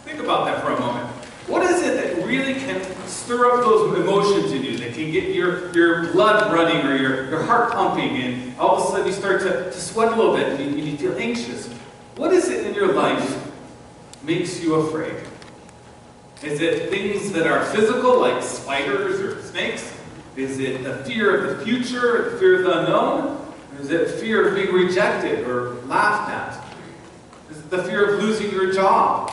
Think about that for a moment. What is it that really can stir up those emotions in you, that can get your blood running or your heart pumping, and all of a sudden you start to sweat a little bit and you feel anxious? What is it in your life makes you afraid? Is it things that are physical, like spiders or snakes? Is it the fear of the future, the fear of the unknown? Or is it fear of being rejected or laughed at? Is it the fear of losing your job?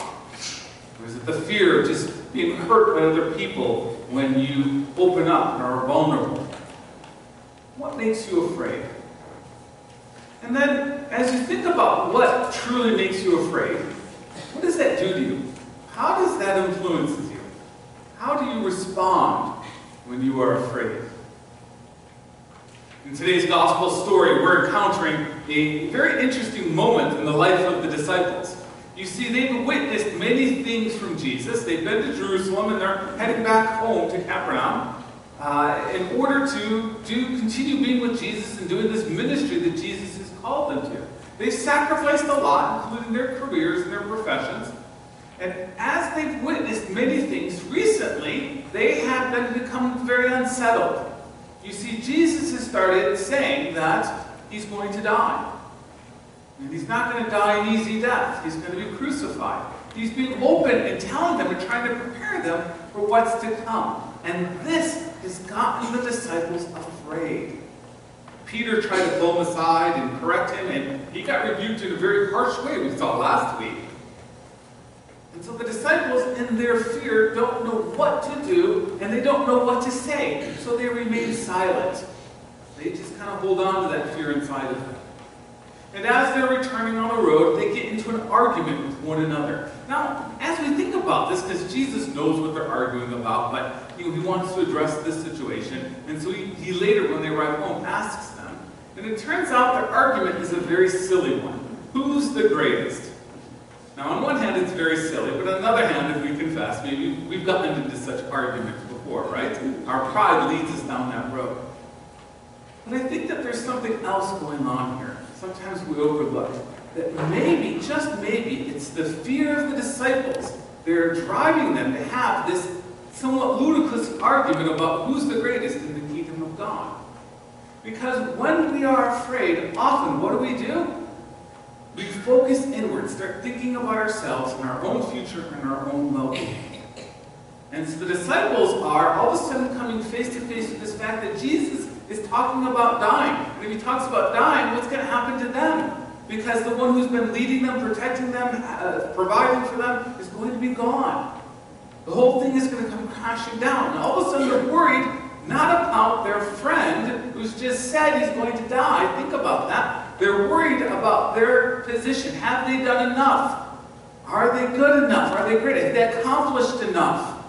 Or is it the fear of just being hurt by other people when you open up and are vulnerable? What makes you afraid? And then, as you think about what truly makes you afraid, what does that do to you? How does that influence you? How do you respond when you are afraid? In today's gospel story, we're encountering a very interesting moment in the life of the disciples. You see, they've witnessed many things from Jesus. They've been to Jerusalem and they're heading back home to Capernaum in order to continue being with Jesus and doing this ministry that Jesus has called them to. They've sacrificed a lot, including their careers and their professions. And as they've witnessed many things recently, they have been becoming very unsettled. You see, Jesus has started saying that he's going to die. And he's not going to die an easy death. He's going to be crucified. He's being open and telling them and trying to prepare them for what's to come. And this has gotten the disciples afraid. Peter tried to pull him aside and correct him, and he got rebuked in a very harsh way we saw last week. And so the disciples, in their fear, don't know what to do, and they don't know what to say. So they remain silent. They just kind of hold on to that fear inside of them. And as they're returning on the road, they get into an argument with one another. Now, as we think about this, because Jesus knows what they're arguing about, but he wants to address this situation, and so he later, when they arrive home, asks them. And it turns out their argument is a very silly one. Who's the greatest? Now, on one hand, it's very silly, but on the other hand, if we confess, maybe we've gotten into such arguments before, right? Our pride leads us down that road. But I think that there's something else going on here. Sometimes we overlook that maybe, just maybe, it's the fear of the disciples that are driving them to have this somewhat ludicrous argument about who's the greatest in the kingdom of God. Because when we are afraid, often what do? We focus inward, start thinking about ourselves and our own future and our own well-being. And so the disciples are all of a sudden coming face to face with this fact that Jesus is talking about dying. And if he talks about dying, what's going to happen to them? Because the one who's been leading them, protecting them, providing for them is going to be gone. The whole thing is going to come crashing down. And all of a sudden they're worried not about their friend who's just said he's going to die. Think about that. They're worried about their position. Have they done enough? Are they good enough? Are they great? Have they accomplished enough?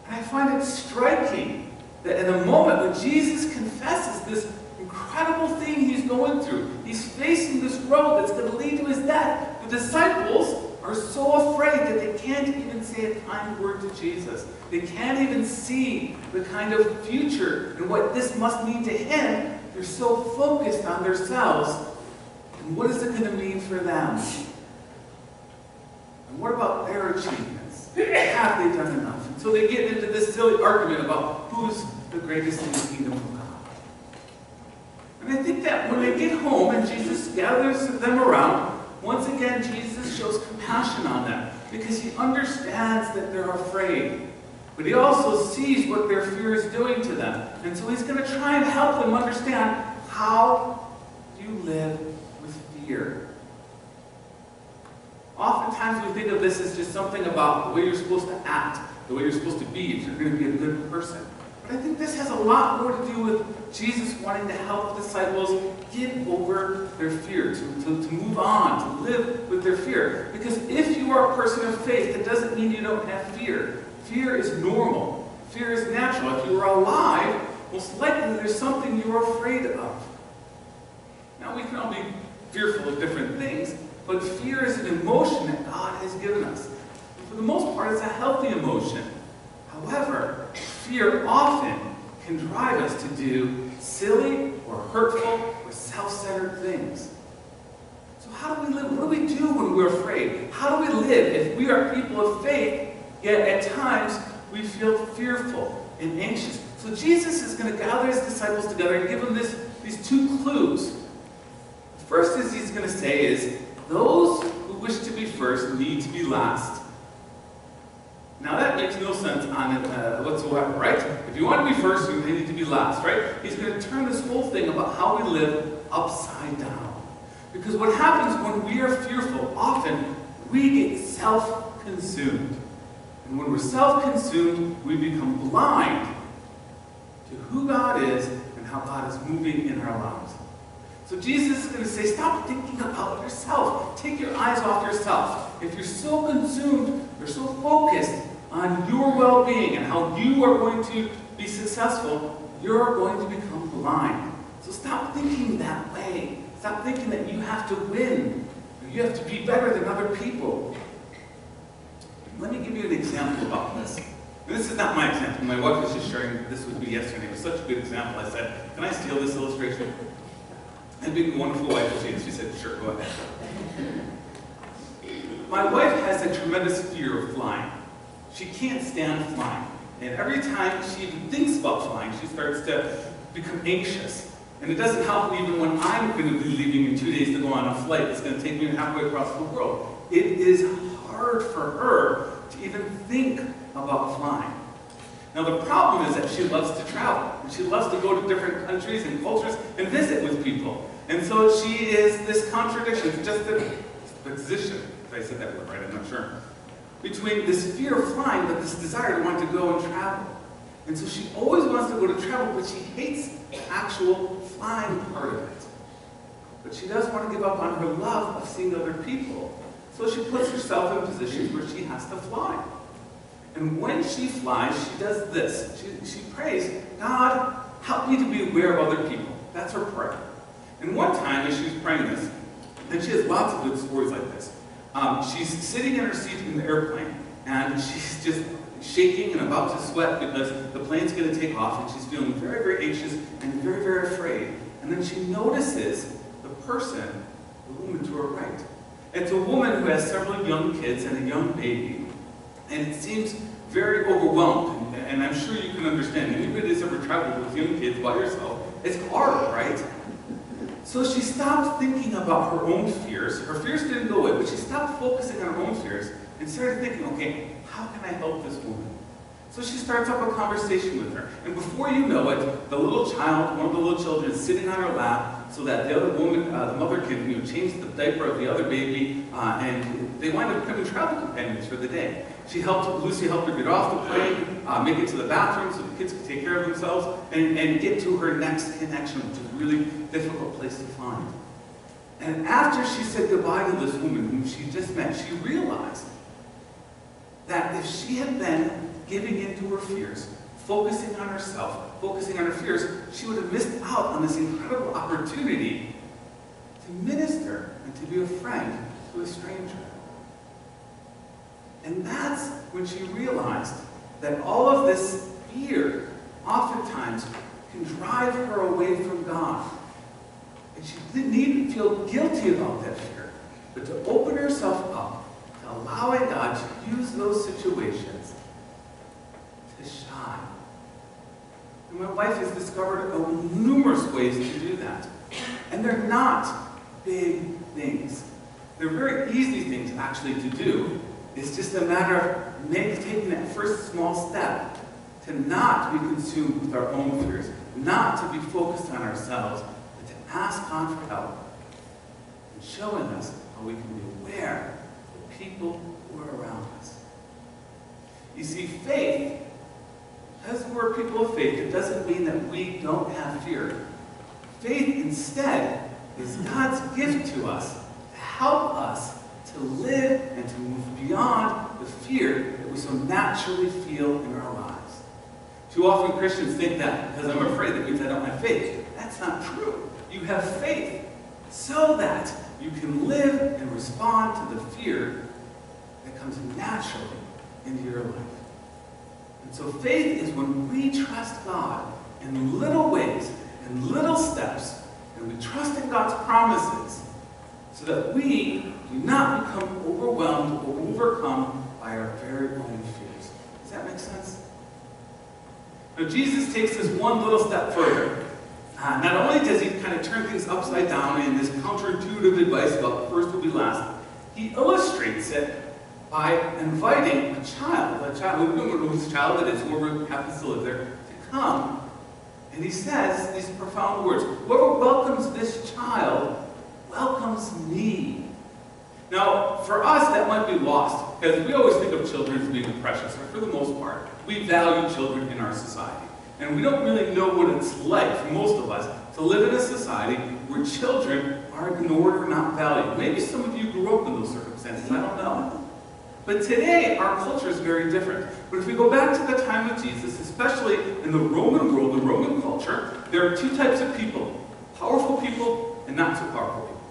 And I find it striking that in a moment when Jesus confesses this incredible thing he's going through, he's facing this road that's going to lead to his death, the disciples are so afraid that they can't even say a kind word to Jesus. They can't even see the kind of future and what this must mean to him. They're so focused on themselves. And what is it going to mean for them? And what about their achievements? Have they done enough? And so they get into this silly argument about who's the greatest in the kingdom of God. And I think that when they get home and Jesus gathers them around, once again Jesus shows compassion on them because he understands that they're afraid. But he also sees what their fear is doing to them. And so he's going to try and help them understand how you live with fear. Oftentimes we think of this as just something about the way you're supposed to act, the way you're supposed to be if you're going to be a good person. But I think this has a lot more to do with Jesus wanting to help the disciples get over their fear, to move on, to live with their fear. Because if you are a person of faith, it doesn't mean you don't have fear. Fear is normal. Fear is natural. If you are alive, most likely there's something you're afraid of. Now, we can all be fearful of different things, but fear is an emotion that God has given us. And for the most part, it's a healthy emotion. However, fear often can drive us to do silly or hurtful or self-centered things. So how do we live? What do we do when we're afraid? How do we live if we are people of faith, yet at times we feel fearful and anxious? So Jesus is going to gather his disciples together and give them these two clues. The first is he's going to say is, those who wish to be first need to be last. Now that makes no sense on it whatsoever, right? If you want to be first, you need to be last, right? He's going to turn this whole thing about how we live upside down. Because what happens when we are fearful, often we get self-consumed. And when we're self-consumed, we become blind to who God is and how God is moving in our lives. So Jesus is going to say, stop thinking about yourself. Take your eyes off yourself. If you're so consumed, you're so focused on your well-being and how you are going to be successful, you're going to become blind. So stop thinking that way. Stop thinking that you have to win. Or you have to be better than other people. Let me give you an example about this. And this is not my example. My wife was just sharing this with me yesterday. It was such a good example. I said, can I steal this illustration? And being a wonderful wife she is, she said, sure, go ahead. My wife has a tremendous fear of flying. She can't stand flying. And every time she even thinks about flying, she starts to become anxious. And it doesn't help even when I'm going to be leaving in 2 days to go on a flight that's going to take me halfway across the world. It is hard for her to even think about flying. Now the problem is that she loves to travel. And she loves to go to different countries and cultures and visit with people. And so she is this contradiction, it's just a position, if I said that word right, I'm not sure, between this fear of flying but this desire to want to go and travel. And so she always wants to go to travel, but she hates the actual flying part of it. But she does want to give up on her love of seeing other people. So she puts herself in positions where she has to fly. And when she flies, she does this. She prays, God, help me to be aware of other people. That's her prayer. And one time, as she was praying this, and she has lots of good stories like this, she's sitting in her seat in the airplane, and she's just shaking and about to sweat because the plane's going to take off, and she's feeling very, very anxious and very, very afraid. And then she notices the person, the woman to her right. It's a woman who has several young kids and a young baby, and it seems very overwhelmed. And I'm sure you can understand. Anybody that's ever traveled with young kids by yourself, it's hard, right? So she stopped thinking about her own fears. Her fears didn't go away, but she stopped focusing on her own fears and started thinking, okay, how can I help this woman? So she starts up a conversation with her. And before you know it, the little child, one of the little children, is sitting on her lap so that the other woman, the mother can change the diaper of the other baby, and they wind up becoming travel companions for the day. Lucy helped her get off the plane, make it to the bathroom so the kids could take care of themselves, and get to her next connection, which is a really difficult place to find. And after she said goodbye to this woman whom she just met, she realized that if she had been giving in to her fears, focusing on herself, focusing on her fears, she would have missed out on this incredible opportunity to minister and to be a friend to a stranger. And that's when she realized that all of this fear oftentimes can drive her away from God. And she didn't even feel guilty about that fear, but to open herself up to allowing God to use those situations to shine. And my wife has discovered numerous ways to do that. And they're not big things. They're very easy things actually to do. It's just a matter of maybe taking that first small step to not be consumed with our own fears, not to be focused on ourselves, but to ask God for help and showing us how we can be aware of the people who are around us. You see, faith, because we're people of faith, it doesn't mean that we don't have fear. Faith instead is God's gift to us to help us to live and to move beyond the fear that we so naturally feel in our lives. Too often Christians think that because I'm afraid that means I don't have faith. That's not true. You have faith so that you can live and respond to the fear that comes naturally into your life. And so faith is when we trust God in little ways, in little steps, and we trust in God's promises, so that we do not become overwhelmed or overcome by our very own fears. Does that make sense? Now, Jesus takes this one little step further. Not only does he kind of turn things upside down in this counterintuitive advice about first will be last, he illustrates it by inviting a child whose child it is, whoever happens to live there, to come. And he says these profound words, "Whoever welcomes this child welcomes me." Now, for us, that might be lost, because we always think of children as being precious, or for the most part. We value children in our society. And we don't really know what it's like, for most of us, to live in a society where children are ignored or not valued. Maybe some of you grew up in those circumstances, I don't know. But today, our culture is very different. But if we go back to the time of Jesus, especially in the Roman world, the Roman culture, there are two types of people: powerful people and not so powerful people.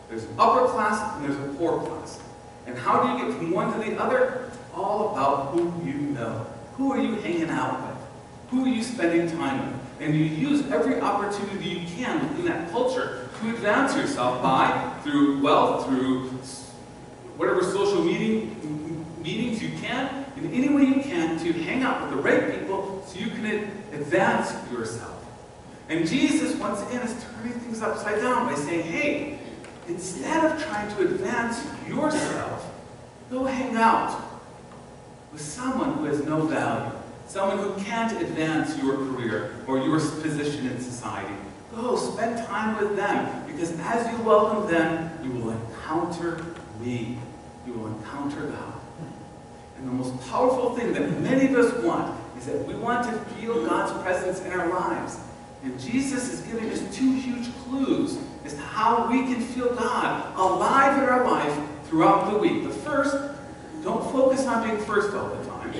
There's an upper class and there's a poor class. And how do you get from one to the other? It's all about who you know. Who are you hanging out with? Who are you spending time with? And you use every opportunity you can within that culture to advance yourself through wealth, through whatever social meetings you can, in any way you can, to hang out with the right people so you can advance yourself. And Jesus, once again, is turning things upside down by saying, hey, instead of trying to advance yourself, go hang out with someone who has no value, someone who can't advance your career or your position in society. Go spend time with them, because as you welcome them, you will encounter me. You will encounter God. And the most powerful thing that many of us want is that we want to feel God's presence in our lives. And Jesus is giving us two huge clues as to how we can feel God alive in our life throughout the week. The first, don't focus on being first all the time.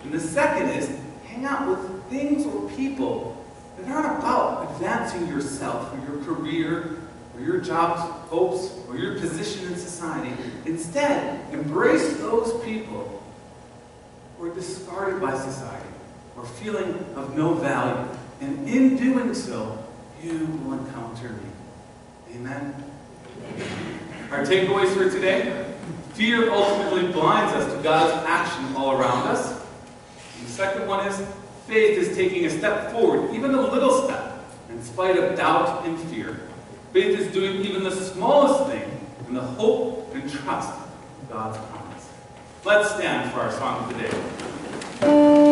And the second is, hang out with things or people that aren't about advancing yourself or your career or your job hopes or your position in society. Instead, embrace those people who are discarded by society or feeling of no value. And in doing so, you will encounter me. Amen? Our takeaways for today: fear ultimately blinds us to God's action all around us. And the second one is, faith is taking a step forward, even a little step, in spite of doubt and fear. Faith is doing even the smallest thing in the hope and trust of God's promise. Let's stand for our song of the day.